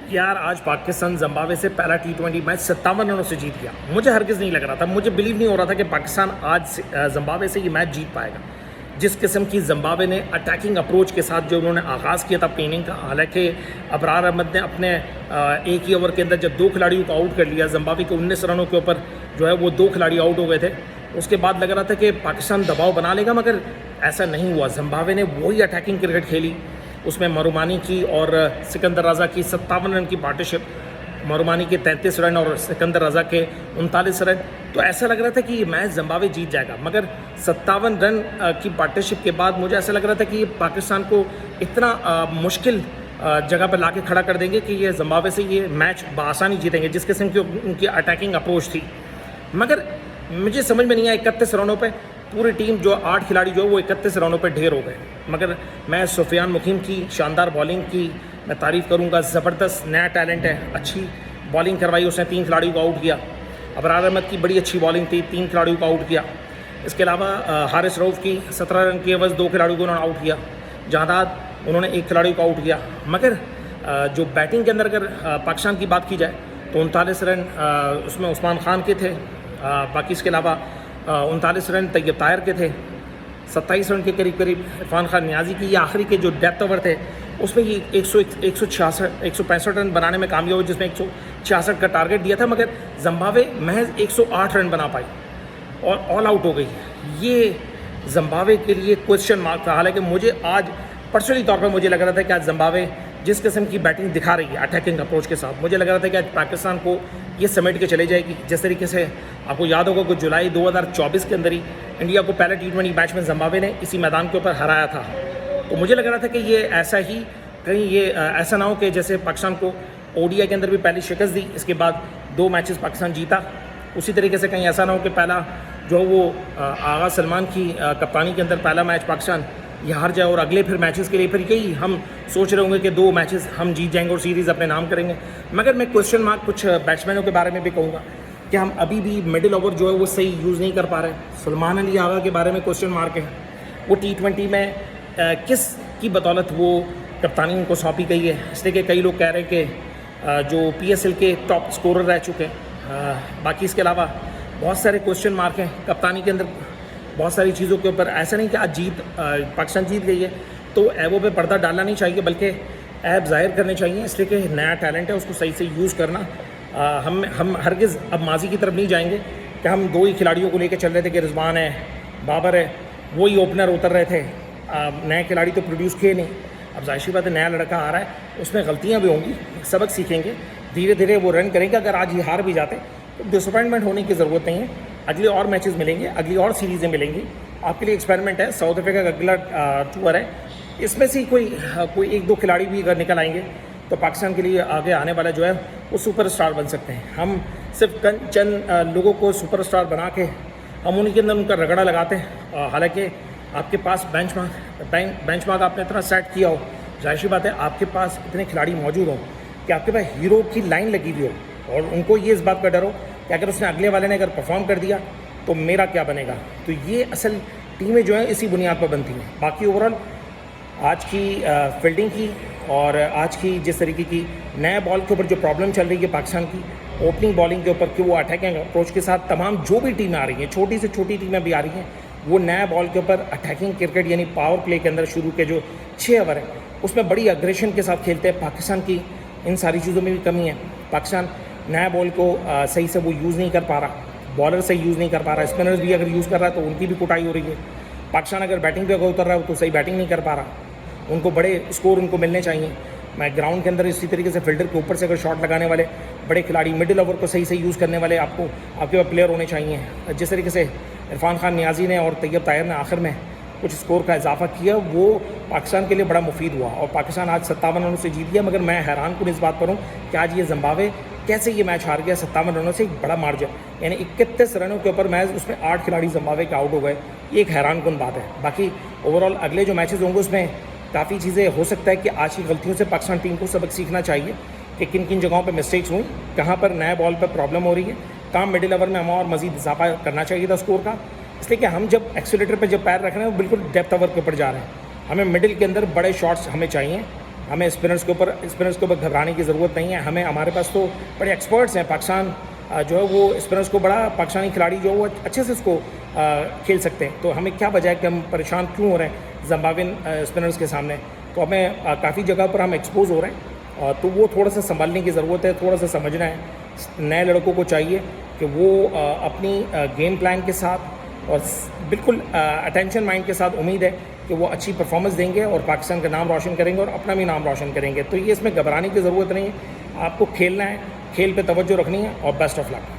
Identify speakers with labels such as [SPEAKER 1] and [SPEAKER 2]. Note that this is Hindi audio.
[SPEAKER 1] यार आज पाकिस्तान जिम्बाब्वे से पहला T20 मैच 57 रनों से जीत गया। मुझे हरगिज़ नहीं लग रहा था, मुझे बिलीव नहीं हो रहा था कि पाकिस्तान आज जिम्बाब्वे से ये मैच जीत पाएगा। जिस किस्म की जिम्बाब्वे ने अटैकिंग अप्रोच के साथ जो उन्होंने आगाज़ किया था अपनी इनिंग का, हालांकि अबरार अहमद ने अपने एक ही ओवर के अंदर जब 2 खिलाड़ियों को आउट कर लिया, जिम्बाब्वे के 19 रनों के ऊपर जो है वो 2 खिलाड़ी आउट हो गए थे। उसके बाद लग रहा था कि पाकिस्तान दबाव बना लेगा, मगर ऐसा नहीं हुआ। जिम्बाब्वे ने वही अटैकिंग क्रिकेट खेली, उसमें मरुमानी की और सिकंदर रज़ा की 57 रन की पार्टनरशिप, मरुमानी के 33 रन और सिकंदर रज़ा के 39 रन। तो ऐसा लग रहा था कि ये मैच जिम्बाब्वे जीत जाएगा, मगर 57 रन की पार्टनरशिप के बाद मुझे ऐसा लग रहा था कि ये पाकिस्तान को इतना मुश्किल जगह पर लाके खड़ा कर देंगे कि ये जिम्बाब्वे से ये मैच बआसानी जीतेंगे, जिस किस्म की उनकी अटैकिंग अप्रोच थी। मगर मुझे समझ में नहीं आया, 31 रनों पे पूरी टीम जो 8 खिलाड़ी जो है वो 31 रनों पे ढेर हो गए। मगर मैं सुफियान मुकीम की शानदार बॉलिंग की मैं तारीफ़ करूंगा। ज़बरदस्त नया टैलेंट है, अच्छी बॉलिंग करवाई उसने, 3 खिलाड़ियों को आउट किया। अबरार अहमद की बड़ी अच्छी बॉलिंग थी, 3 खिलाड़ियों को आउट किया। इसके अलावा हारिस रऊफ़ की 17 रन की एवज़ 2 खिलाड़ियों को उन्होंने आउट किया। जहादाद उन्होंने 1 खिलाड़ी को आउट किया। मगर जो बैटिंग के अंदर अगर पाकिस्तान की बात की जाए तो 39 रन उसमें उस्मान खान के थे। बाकी इसके अलावा 39 रन तैयब ताहिर के थे। 27 रन के करीब करीब इरफान खान नियाज़ी की। ये आखिरी के जो डेथ ओवर थे उसमें ये 165 रन बनाने में कामयाब हुए, जिसमें 166 का टारगेट दिया था, मगर जिम्बाब्वे महज 108 रन बना पाई और ऑल आउट हो गई। ये जिम्बाब्वे के लिए क्वेश्चन मार्क था। हालांकि मुझे आज पर्सनली तौर पर मुझे लग रहा था कि आज जिम्बाब्वे जिस किस्म की बैटिंग दिखा रही है अटैकिंग अप्रोच के साथ, मुझे लग रहा था कि आज पाकिस्तान को ये समेट के चले जाएगी। जिस तरीके से आपको याद होगा कि जुलाई 2024 के अंदर ही इंडिया को पहले T20 मैच में जिम्बाब्वे ने इसी मैदान के ऊपर हराया था। तो मुझे लग रहा था कि ये ऐसा ही कहीं ये ऐसा ना हो कि जैसे पाकिस्तान को ODI के अंदर भी पहली शिकस्त दी, इसके बाद 2 मैचेस पाकिस्तान जीता, उसी तरीके से कहीं ऐसा ना हो कि पहला जो वो आगा सलमान की कप्तानी के अंदर पहला मैच पाकिस्तान ये हार जाए और अगले फिर मैचेस के लिए फिर यही हम सोच रहे होंगे कि 2 मैचेस हम जीत जाएंगे और सीरीज़ अपने नाम करेंगे। मगर मैं क्वेश्चन मार्क कुछ बैट्समैनों के बारे में भी कहूँगा कि हम अभी भी मिडिल ओवर जो है वो सही यूज़ नहीं कर पा रहे। सलमान अली आगा के बारे में क्वेश्चन मार्क है, वो T20 में किस की बदौलत वो कप्तानी उनको सौंपी गई है। इसलिए कि कई लोग कह रहे हैं कि जो PSL के टॉप स्कोरर रह चुके हैं। बाकी इसके अलावा बहुत सारे क्वेश्चन मार्क हैं कप्तानी के अंदर, बहुत सारी चीज़ों के ऊपर। ऐसा नहीं कि आज पाकिस्तान जीत गई है तो ऐबों पे पर्दा डालना नहीं चाहिए, बल्कि ऐब जाहिर करने चाहिए, इसलिए कि नया टैलेंट है, उसको सही से यूज़ करना। हम हरगिज़ अब माजी की तरफ नहीं जाएंगे कि हम 2 ही खिलाड़ियों को लेकर चल रहे थे कि रिजवान है, बाबर है, वही ओपनर उतर रहे थे। नए खिलाड़ी तो प्रोड्यूस किए नहीं। अब जाहिर सी बात है, नया लड़का आ रहा है, उसमें गलतियाँ भी होंगी, सबक सीखेंगे, धीरे धीरे वो रन करेंगे। अगर आज ये हार भी जाते तो डिसअपॉइंटमेंट होने की ज़रूरत नहीं है। अगले और मैचेस मिलेंगे, अगली और सीरीज़ें मिलेंगी। आपके लिए एक्सपेरिमेंट है, साउथ अफ्रीका का अगला टूर है, इसमें से कोई 1-2 खिलाड़ी भी अगर निकल आएंगे तो पाकिस्तान के लिए आगे आने वाला जो है वो सुपरस्टार बन सकते हैं। हम सिर्फ चंद लोगों को सुपरस्टार बना के हम उन्हीं के अंदर उनका रगड़ा लगाते हैं। हालांकि आपके पास बेंचमार्क आपने इतना सेट किया हो, जाहिर सी बात है आपके पास इतने खिलाड़ी मौजूद हों कि आपके पास हीरो की लाइन लगी हुई हो और उनको ये इस बात का डर हो कि अगर उसने अगले वाले ने अगर परफॉर्म कर दिया तो मेरा क्या बनेगा। तो ये असल टीमें जो हैं इसी बुनियाद पर बनती हैं। बाकी ओवरऑल आज की फील्डिंग की और आज की जिस तरीके की नए बॉल के ऊपर जो प्रॉब्लम चल रही है पाकिस्तान की ओपनिंग बॉलिंग के ऊपर, कि वो अटैकिंग अप्रोच के साथ तमाम जो भी टीमें आ रही हैं, छोटी से छोटी टीमें भी आ रही हैं, वो नया बॉल के ऊपर अटैकिंग क्रिकेट यानी पावर प्ले के अंदर शुरू के जो 6 ओवर है उसमें बड़ी अग्रेशन के साथ खेलते हैं। पाकिस्तान की इन सारी चीज़ों में भी कमी है। पाकिस्तान नया बॉल को सही से वो यूज़ नहीं कर पा रहा, बॉलर सही यूज़ नहीं कर पा रहा, स्पिनर्स भी अगर यूज़ कर रहा है तो उनकी भी कुटाई हो रही है। पाकिस्तान अगर बैटिंग पे अगर उतर रहा है तो सही बैटिंग नहीं कर पा रहा, उनको बड़े स्कोर उनको मिलने चाहिए। मैं ग्राउंड के अंदर इसी तरीके से फील्डर के ऊपर से अगर शॉट लगाने वाले बड़े खिलाड़ी, मिडिल ओवर को सही से यूज़ करने वाले आपके पास प्लेयर होने चाहिए। जिस तरीके से इरफान खान नियाज़ी ने और तैयब ताहिर ने आखिर में कुछ स्कोर का इजाफा किया, वो पाकिस्तान के लिए बड़ा मुफीद हुआ और पाकिस्तान आज 57 रनों से जीत गया। मगर मैं हैरान कुन इस बात पर हूँ कि आज ये जिम्बाब्वे कैसे ये मैच हार गया 57 रनों से, एक बड़ा मार्जिन, यानी 31 रनों के ऊपर मैच, उसमें 8 खिलाड़ी जिम्बाब्वे के आउट हो गए। ये एक हैरान कुन बात है। बाकी ओवरऑल अगले जो मैचेस होंगे उसमें काफ़ी चीज़ें हो सकता है कि आज की गलतियों से पाकिस्तान टीम को सबक सीखना चाहिए कि किन किन जगहों पर मिस्टेक्स हुई, कहाँ पर नए बॉल पर प्रॉब्लम हो रही है, कहाँ मिडिल ओवर में हमें और मज़ीद इजाफा करना चाहिए था स्कोर का। इसलिए कि हम जब एक्सीलेटर पर जब पैर रख रहे हैं वो बिल्कुल डेप्थ ओवर के ऊपर जा रहे हैं। हमें मिडिल के अंदर बड़े शॉट्स हमें चाहिए, हमें स्पिनर्स के ऊपर घबराने की ज़रूरत नहीं है। हमें हमारे पास तो बड़े एक्सपर्ट्स हैं। पाकिस्तान जो है वो स्पिनर्स को बड़ा पाकिस्तानी खिलाड़ी जो है वो अच्छे से उसको खेल सकते हैं। तो हमें क्या वजह है कि हम परेशान क्यों हो रहे हैं जिम्बाब्वेन स्पिनर्स के सामने। तो हमें काफ़ी जगह पर हम एक्सपोज हो रहे हैं, तो वो थोड़ा सा संभालने की ज़रूरत है, थोड़ा सा समझना है। नए लड़कों को चाहिए कि वो अपनी गेम प्लान के साथ और बिल्कुल अटेंशन माइंड के साथ, उम्मीद है कि वो अच्छी परफॉर्मेंस देंगे और पाकिस्तान का नाम रोशन करेंगे और अपना भी नाम रोशन करेंगे। तो ये इसमें घबराने की ज़रूरत नहीं है, आपको खेलना है, खेल पे तवज्जो रखनी है और बेस्ट ऑफ लक।